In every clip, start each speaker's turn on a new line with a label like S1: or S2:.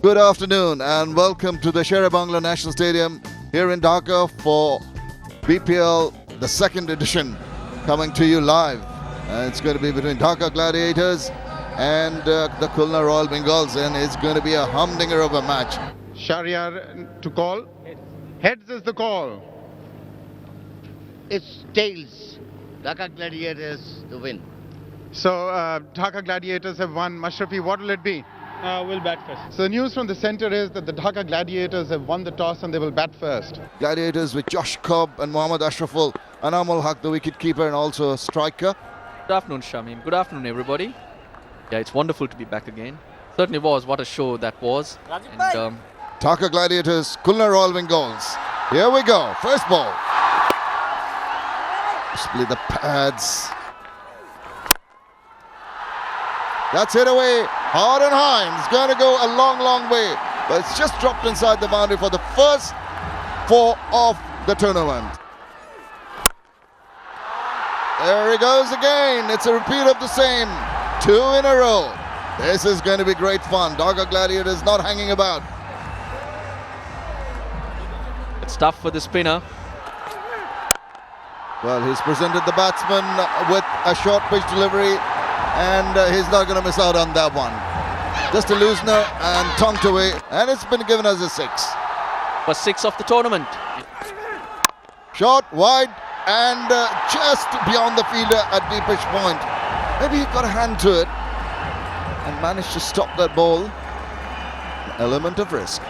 S1: Good afternoon and welcome to the Sher-e-Bangla National Stadium here in Dhaka for BPL, the second edition, coming to you live. It's going to be between Dhaka Gladiators and the Khulna Royal Bengals, and it's going to be a humdinger of a match.
S2: Shahriar to call. Heads is the call.
S3: It's tails. Dhaka Gladiators to win.
S2: So Dhaka Gladiators have won. Mashrafi, what will it be?
S4: We'll bat first.
S2: So the news from the centre is that the Dhaka Gladiators have won the toss and they will bat first.
S1: Gladiators with Josh Cobb and Mohammad Ashraful, Anamul Haq, the wicket keeper and also a striker.
S4: Good afternoon, Shamim. Good afternoon, everybody. Yeah, it's wonderful to be back again. Certainly was. What a show that was. And,
S1: Dhaka Gladiators, Khulna Royal Bengals. Here we go. First ball. Split the pads. That's hit away hard and high. It's going to go a long, long way. But it's just dropped inside the boundary for the first four of the tournament. There he goes again. It's a repeat of the same. Two in a row. This is going to be great fun. Dhaka Gladiators not hanging about.
S4: it's tough for the spinner.
S1: Well, he's presented the batsman with a short pitch delivery, and he's not going to miss out on that one. Just a loosener and tongued away, and it's been given as a six.
S4: For six of the tournament.
S1: Short, wide, and just beyond the fielder at deepish point. Maybe he got a hand to it and managed to stop that ball. An element of risk.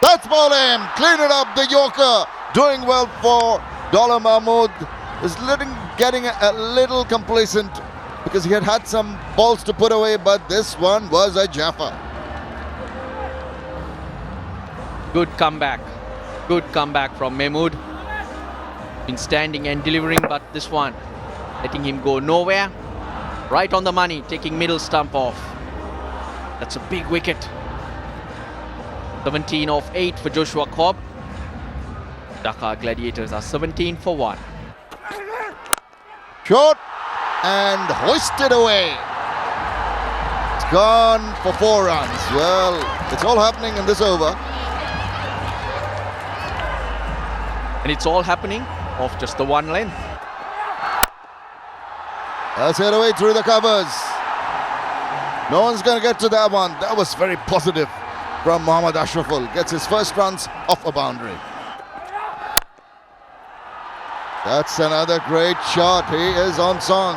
S1: That's ball in. Clean it up, the Yorker. Doing well for Dollar Mahmood. Is getting a little complacent because he had some balls to put away, but this one was a Jaffa.
S4: Good comeback. Good comeback from Mahmood. Been standing and delivering, but this one letting him go nowhere. Right on the money, taking middle stump off. That's a big wicket. 17 of 8 for Joshua Cobb. Dhaka Gladiators are 17 for 1.
S1: Short and hoisted away. It's gone for 4 runs. Well, it's all happening in this over.
S4: And it's all happening off just the one length.
S1: That's hit away through the covers. No one's going to get to that one. That was very positive from Mohammad Ashraful. Gets his first runs off a boundary. That's another great shot. He is on song.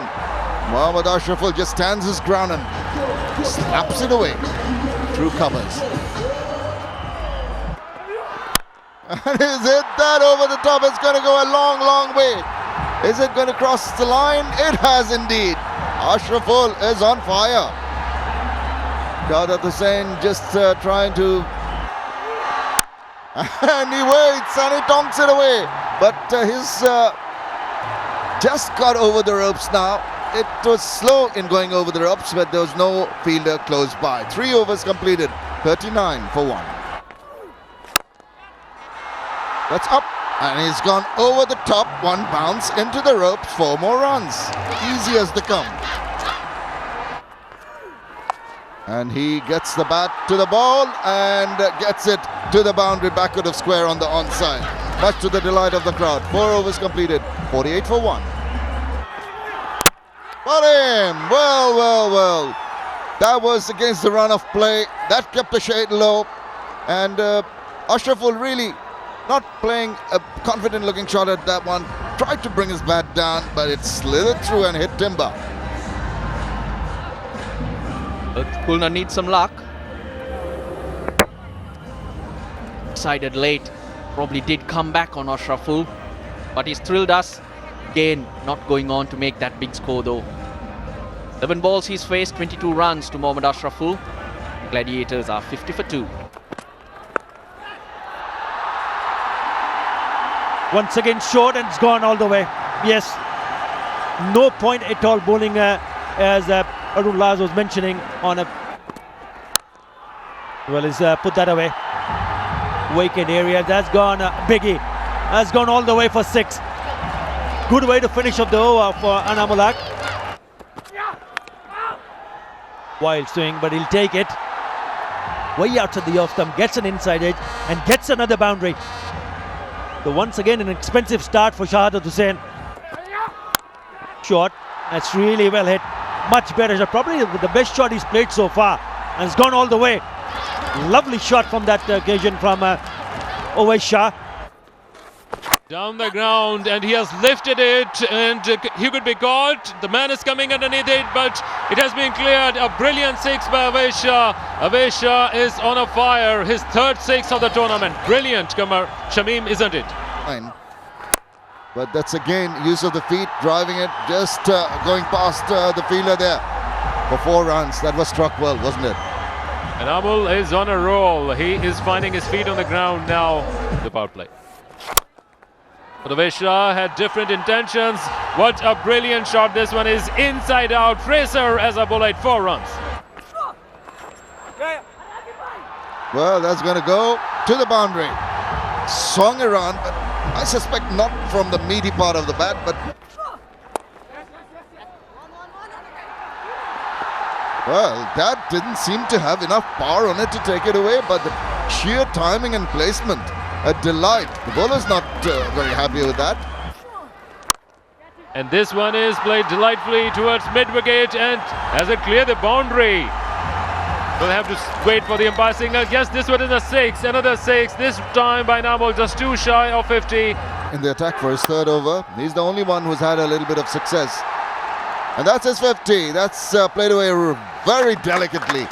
S1: Mohammad Ashraful just stands his ground and slaps it away through covers. And is it that over the top? It's going to go a long, long way. Is it going to cross the line? It has indeed. Ashraful is on fire. Shahid Hussain just trying to... and he waits and he tonks it away. But he's just got over the ropes now. It was slow in going over the ropes, but there was no fielder close by. 3 overs completed, 39 for 1. That's up, and he's gone over the top, 1 bounce into the ropes, 4 more runs. Easy as they come. And he gets the bat to the ball and gets it to the boundary backward of square on the onside. Much to the delight of the crowd. 4 overs completed, 48 for 1. Got him! Well. That was against the run of play. That kept the shade low. And Ashraful really not playing a confident looking shot at that one. Tried to bring his bat down, but it slithered through and hit timber.
S4: But Khulna needs some luck. Decided late. Probably did come back on Ashraful, but he's thrilled us. Again, not going on to make that big score though. 11 balls he's faced, 22 runs to Mohammad Ashraful. Gladiators are 50 for 2.
S5: Once again short, and it's gone all the way. Yes, no point at all bowling as Arun Laz was mentioning on a... Well, he's put that away. Wicket area, that's gone biggie. That's gone all the way for 6. Good way to finish off the over for Anamul Haq. Wild swing, but he'll take it. way outside the off stump, gets an inside edge and gets another boundary. So once again an expensive start for Shaheed Hussain. Shot, that's really well hit. Much better shot, probably the best shot he's played so far, and it's gone all the way. Lovely shot from that occasion from Owais Shah.
S6: Down the ground, and he has lifted it, and he could be caught. The man is coming underneath it, but it has been cleared. A brilliant six by Owais Shah. Owais Shah is on a fire. His third six of the tournament. Brilliant, Kamar. Shamim, isn't it?
S1: Fine. But that's again use of the feet, driving it, just going past the fielder there for 4 runs. That was struck well, wasn't it?
S6: And Amul is on a roll. He is finding his feet on the ground now. The power play. But Owais Shah had different intentions. What a brilliant shot. This one is inside out. Fraser as a bullet, 4 runs.
S1: Well, that's going to go to the boundary. Swung around, but I suspect not from the meaty part of the bat, but well, that didn't seem to have enough power on it to take it away, but the sheer timing and placement, a delight. The bowler's not very happy with that.
S6: And this one is played delightfully towards mid-wicket, and has it cleared the boundary? We'll have to wait for the umpire signal. Yes, this one is a 6, another 6. This time by Namul, just 2 shy of 50.
S1: In the attack for his 3rd over, he's the only one who's had a little bit of success. And that's his 50. That's played away very delicately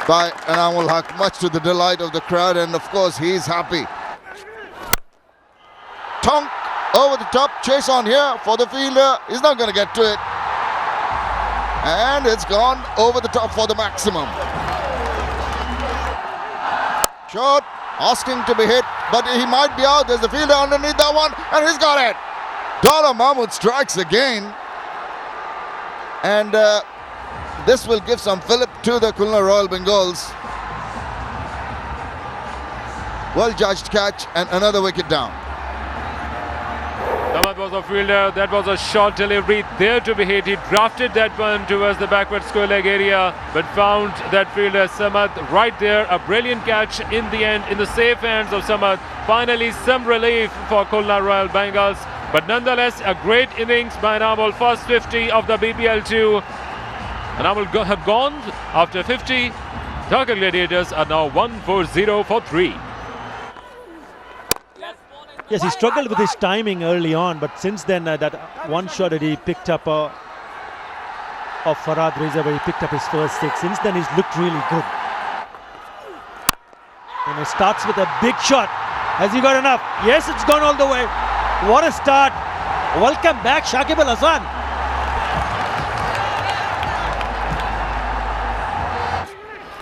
S1: by Anamul Haq, much to the delight of the crowd, and of course he's happy. Tonk over the top, chase on here for the fielder. He's not going to get to it. And it's gone over the top for the maximum. Shot, asking to be hit, but he might be out. There's a fielder underneath that one, and he's got it. Dala Mahmood strikes again. And this will give some fillip to the Khulna Royal Bengals. Well judged catch, and another wicket down.
S6: Samad was a fielder. That was a short delivery there to be hit. He drafted that one towards the backward square leg area, but found that fielder Samad right there. A brilliant catch in the end, in the safe hands of Samad. Finally some relief for Khulna Royal Bengals, but nonetheless a great innings by Anamul. First 50 of the BPL 2. Anamul have gone after 50. Dhaka Gladiators are now 140 for 3.
S5: Yes, he struggled with his timing early on, but since then that one shot that he picked up of Farhad Reza, where he picked up his first 6, since then he's looked really good. And he starts with a big shot. Has he got enough? Yes, it's gone all the way. What a start. Welcome back, Shakib Al Hasan.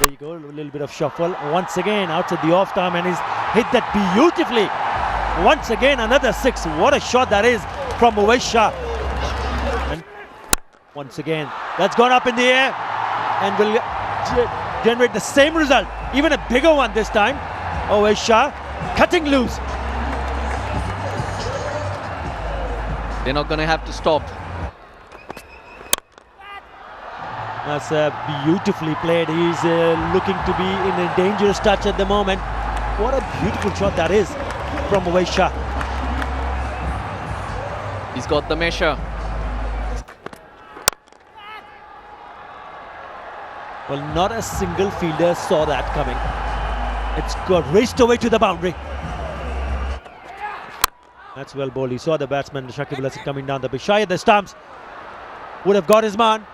S5: There you go, a little bit of shuffle. Once again, outside the off time, and he's hit that beautifully. Once again, another 6. What a shot that is from Owais Shah. And once again, that's gone up in the air and will generate the same result. Even a bigger one this time. Owais Shah cutting loose.
S4: They're not going to have to stop.
S5: That's beautifully played. He's looking to be in a dangerous touch at the moment. What a beautiful shot that is from Owais Shah.
S4: He's got the measure.
S5: Well, not a single fielder saw that coming. It's got raced away to the boundary. That's well bowled. He saw the batsman Shakib Al Hasan coming down the pitch. Shy at the stumps. Would have got his man.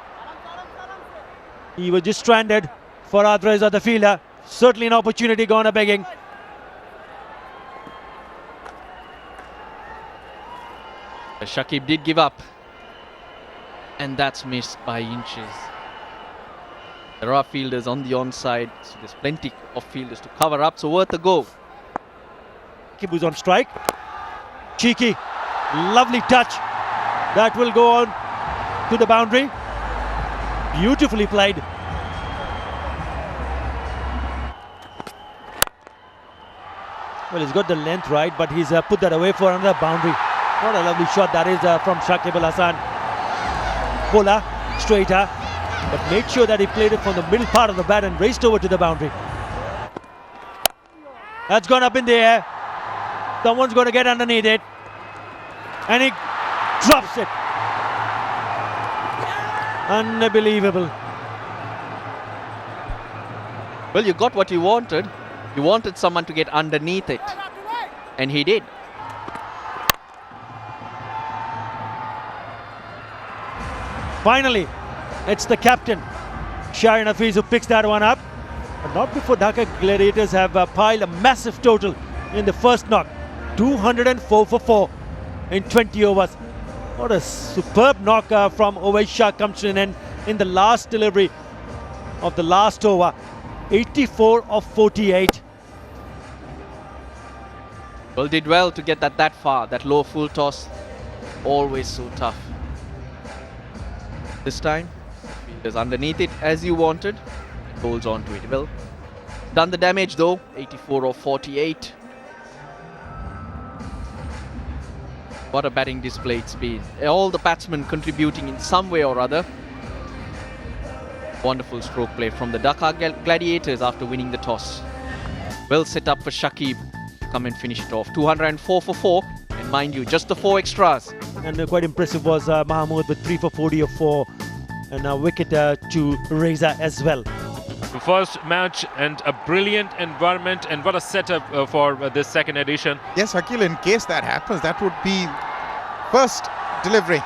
S5: He was just stranded. Farhad Reza, the fielder. Certainly an opportunity gone a begging.
S4: Shakib did give up, and that's missed by inches. There are fielders on the onside, so there's plenty of fielders to cover up, so worth a go.
S5: Shakib was on strike. Cheeky, lovely touch. That will go on to the boundary. Beautifully played. Well, he's got the length right, but he's put that away for another boundary. What a lovely shot that is from Shakib Al Hasan. Bowler, straighter, but made sure that he played it from the middle part of the bat and raced over to the boundary. That's gone up in the air. Someone's going to get underneath it. And he drops it. Unbelievable.
S4: Well, you got what you wanted. You wanted someone to get underneath it. And he did.
S5: Finally, it's the captain, Shaheed, who picks that one up. But not before Dhaka Gladiators have piled a massive total in the first knock. 204 for 4 in 20 overs. What a superb knock from Owaisha comes to an end in the last delivery of the last over. 84 of 48.
S4: Well, did well to get that far. That low full toss, always so tough. This time, fielders underneath it as you wanted. And holds on to it. Well, done the damage though. 84 of 48. What a batting display it's been. All the batsmen contributing in some way or other. Wonderful stroke play from the Dhaka Gladiators after winning the toss. Well set up for Shaheed to come and finish it off. 204 for 4. And mind you, just the 4 extras.
S5: And quite impressive was Mahmood with 3 for 40 of 4. And a wicket to Reza as well.
S6: The first match and a brilliant environment, and what a setup for this second edition.
S2: Yes, Akil, in case that happens, that would be first delivery.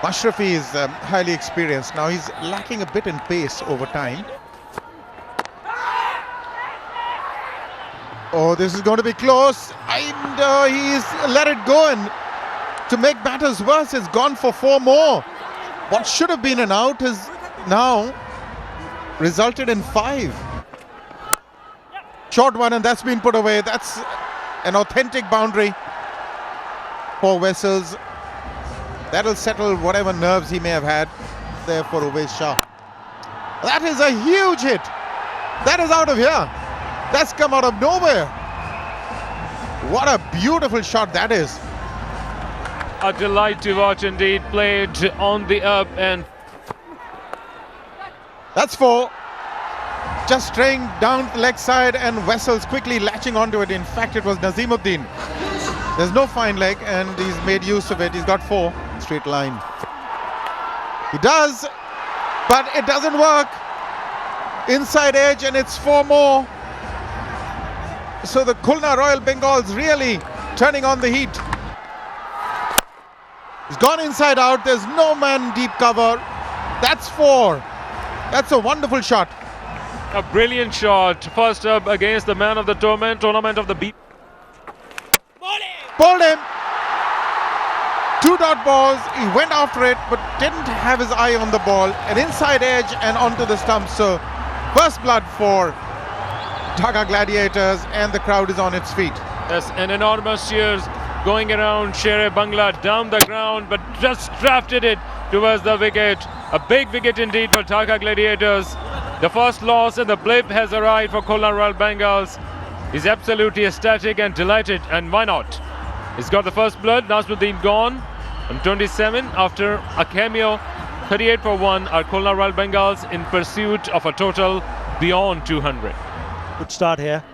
S2: Mashrafi is highly experienced. Now he's lacking a bit in pace over time. Oh, this is going to be close. And he's let it go. And to make matters worse, has gone for 4 more. What should have been an out has now resulted in 5. Short one, and that's been put away. That's an authentic boundary for Wessels. That'll settle whatever nerves he may have had there for Uwais Shah. That is a huge hit. That is out of here. That's come out of nowhere. What a beautiful shot that is.
S6: A delight to watch indeed, played on the up, and
S2: that's 4. Just straying down the leg side, and Wessels quickly latching onto it. In fact, it was Nazimuddin. There's no fine leg, and he's made use of it. He's got 4. Straight line. He does, but it doesn't work. Inside edge, and it's 4 more. So the Khulna Royal Bengals really turning on the heat. He's gone inside out. There's no man deep cover. That's 4. That's a wonderful shot.
S6: a brilliant shot. First up against the man of the tournament of the BPL.
S2: Bowled him. 2 dot balls. He went after it, but didn't have his eye on the ball. An inside edge and onto the stump. So first blood for Dhaka Gladiators, and the crowd is on its feet.
S6: Yes, an enormous cheers going around. Shere Bangla down the ground, but just drafted it towards the wicket. A big wicket indeed for Dhaka Gladiators. The first loss and the blip has arrived for Khulna Royal Bengals. He's absolutely ecstatic and delighted, and why not? He's got the first blood. Nasruddin gone on 27 after a cameo. 38 for 1 are Khulna Royal Bengals in pursuit of a total beyond 200.
S5: Good start here.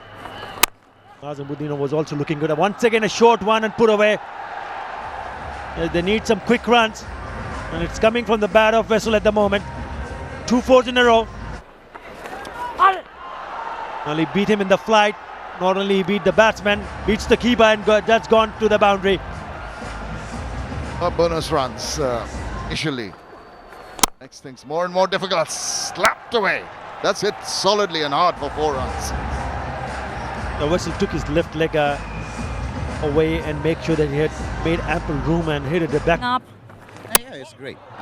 S5: Nazimuddin was also looking good. Once again a short one and put away. They need some quick runs, and it's coming from the bat of Vessel at the moment. 2 fours in a row. Well, he beat him in the flight. Not only he beat the batsman, beats the keeper, and that's gone to the boundary.
S1: Bonus runs initially. Makes things more and more difficult. Slapped away. That's hit solidly and hard for 4 runs.
S5: The Vessel took his left leg away and make sure that he had made ample room and hit it back.
S7: Yeah, it's great. We've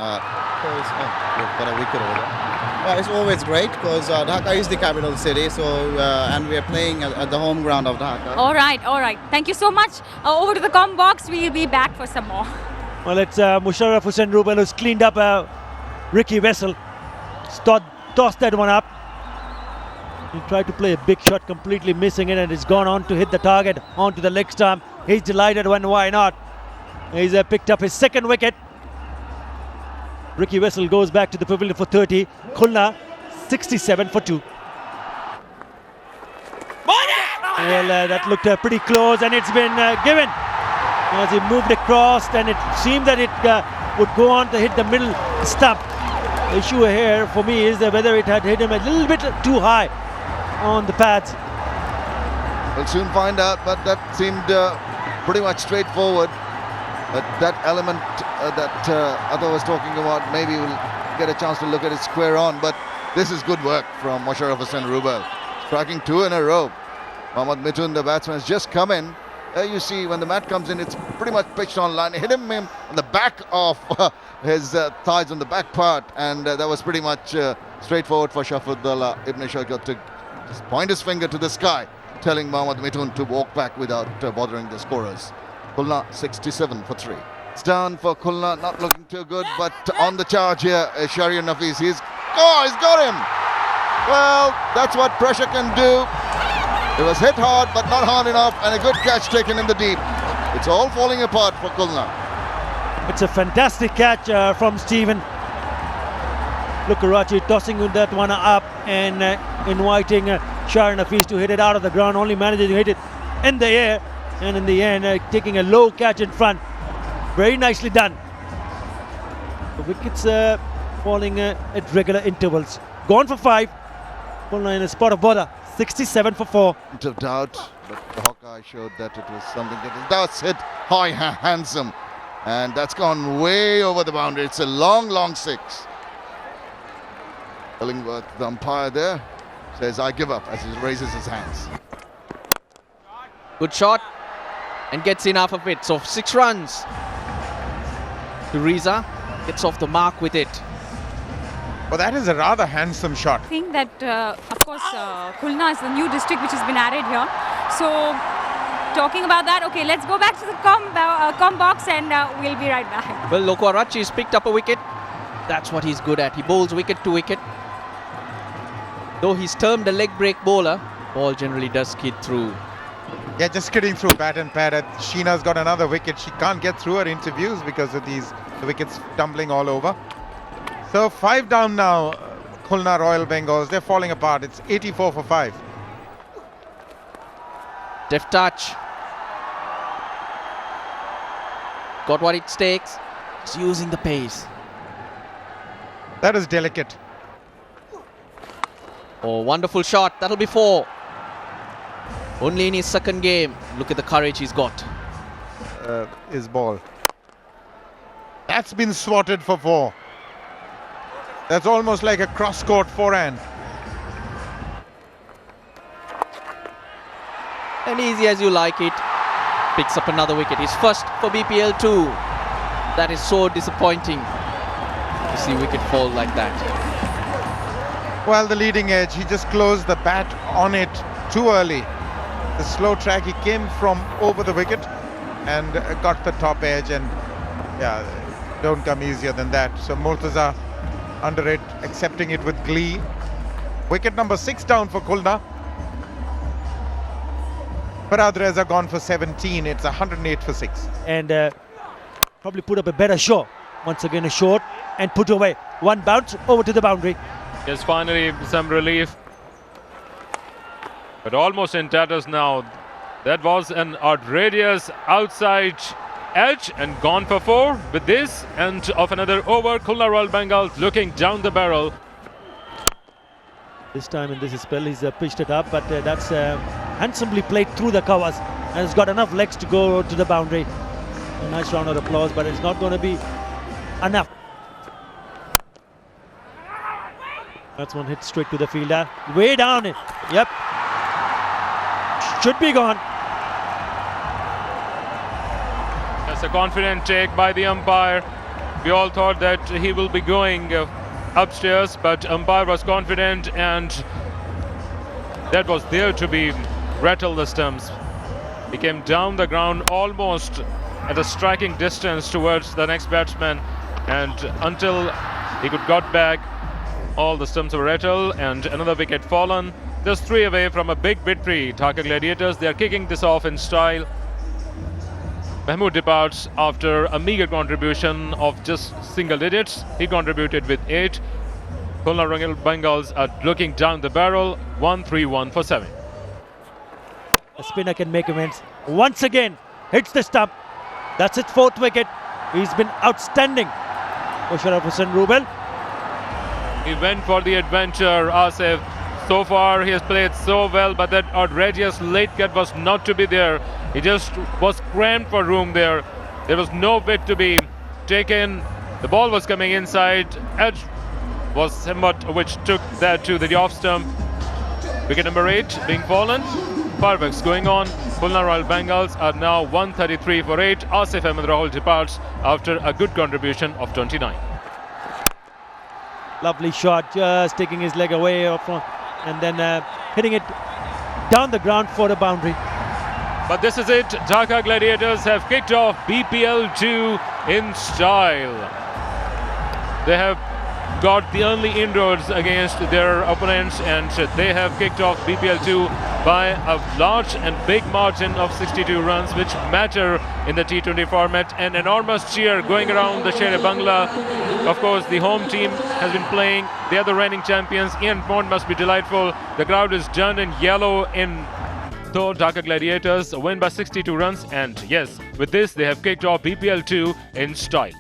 S7: got a wicket over there. It's always great because Dhaka is the capital city, so and we are playing at the home ground of Dhaka.
S8: All right. Thank you so much. Over to the com box. We'll be back for some more.
S5: Well, it's Musharraf Hussain Rubel who's cleaned up Ricky Vessel. Tossed that one up. He tried to play a big shot, completely missing it, and it's gone on to hit the target onto the leg stump. He's delighted when why not? He's picked up his second wicket. Ricky Vessel goes back to the pavilion for 30. Khulna 67 for 2. Well, that looked pretty close, and it's been given as he moved across, and it seemed that it would go on to hit the middle stump. The issue here for me is whether it had hit him a little bit too high on the pads.
S1: We'll soon find out, but that seemed pretty much straightforward. But that element that Atta was talking about, maybe we'll get a chance to look at it square on. But this is good work from Musharraf Hossain Rubel. Striking 2 in a row. Mohammad Mithun, the batsman, has just come in. There you see when the mat comes in, it's pretty much pitched on line. Hit him on the back of his thighs on the back part, and that was pretty much straightforward for Shafudullah Ibn Shawkat to just point his finger to the sky, telling Mohammad Mithun to walk back without bothering the scorers. Khulna 67 for 3. It's down for Khulna, not looking too good, but on the charge here is Shahriar Nafees. He's got him! Well, that's what pressure can do. It was hit hard, but not hard enough, and a good catch taken in the deep. It's all falling apart for Khulna.
S5: It's a fantastic catch from Stephen. Look, Karachi tossing that one up and inviting Shahriar Nafees to hit it out of the ground, only managing to hit it in the air, and in the end taking a low catch in front. Very nicely done. The wickets falling at regular intervals. Gone for 5. Khulna in a spot of bother. 67 for 4.
S1: Bit of doubt, but the Hawkeye showed that it was something that does hit high, handsome, and that's gone way over the boundary. It's a long, long 6. Illingworth, the umpire there, says, "I give up," as he raises his hands.
S4: Good shot, and gets enough of it. So 6 runs. Theresa gets off the mark with it.
S2: Well, that is a rather handsome shot.
S8: I think that, of course, Khulna is the new district which has been added here. So, talking about that, okay, let's go back to the com box and we'll be right back.
S4: Well, Loko Arachi's picked up a wicket. That's what he's good at. He bowls wicket to wicket. Though he's termed a leg break bowler, ball generally does skid through.
S2: Yeah, just skidding through bat and pad. Sheena's got another wicket. She can't get through her interviews because of the wickets tumbling all over. So 5 down now, Khulna Royal Bengals. They're falling apart. It's 84 for 5.
S4: Deft touch. Got what it takes. He's using the pace.
S2: That is delicate.
S4: Oh, wonderful shot. That'll be 4. Only in his second game. Look at the courage he's got.
S2: His ball. That's been swatted for 4. That's almost like a cross-court forehand.
S4: And easy as you like it. Picks up another wicket. His first for BPL too. That is so disappointing to see wicket fall like that.
S2: Well, the leading edge, he just closed the bat on it too early. The slow track, he came from over the wicket and got the top edge, and yeah, don't come easier than that. So Murtaza under it, accepting it with glee. Wicket number 6 down for Khulna. Farhad Reza gone for 17. It's 108 for 6.
S5: And probably put up a better show. Once again a short and put away. One bounce over to the boundary.
S6: Yes, finally some relief. But almost in tatters now. That was an outrageous outside edge and gone for 4. With this and of another over, Khulna Royal Bengals looking down the barrel.
S5: This time in this spell he's pitched it up, but that's handsomely played through the covers and it's got enough legs to go to the boundary. A nice round of applause, but it's not going to be enough. That's one hit straight to the fielder. Way down it. Yep. Should be gone.
S6: That's a confident take by the umpire. We all thought that he will be going upstairs, but umpire was confident and that was there to be rattle the stumps. He came down the ground almost at a striking distance towards the next batsman, and until he could got back, all the stumps were rattled and another wicket fallen. Just 3 away from a big victory. Dhaka Gladiators, they are kicking this off in style. Mahmood departs after a meager contribution of just single digits. He contributed with 8. Khulna Royal Bengals are looking down the barrel, 1-3-1 for 7.
S5: A spinner can make amends. Once again, hits the stump. That's his 4th wicket. He's been outstanding. Musharraf Hussain Rubel.
S6: He went for the adventure, Asif. So far he has played so well, but that outrageous late cut was not to be there. He just was cramped for room there. There was no bit to be taken. The ball was coming inside. Edge was somewhat which took that to the off stump. Wicket number 8 being fallen. Fireworks going on. Khulna Royal Bengals are now 133 for 8. Asif Ahmed Rahul departs after a good contribution of 29.
S5: Lovely shot, just taking his leg away from, and then hitting it down the ground for a boundary.
S6: But this is it. Dhaka Gladiators have kicked off BPL 2 in style. They have got the early inroads against their opponents, and they have kicked off BPL 2 by a large and big margin of 62 runs, which matter in the T20 format. An enormous cheer going around the Sher Bangla. Of course, the home team has been playing. They are the reigning champions. Ian Pond must be delightful. The crowd is done in yellow in so Dhaka Gladiators win by 62 runs, and yes, with this they have kicked off BPL 2 in style.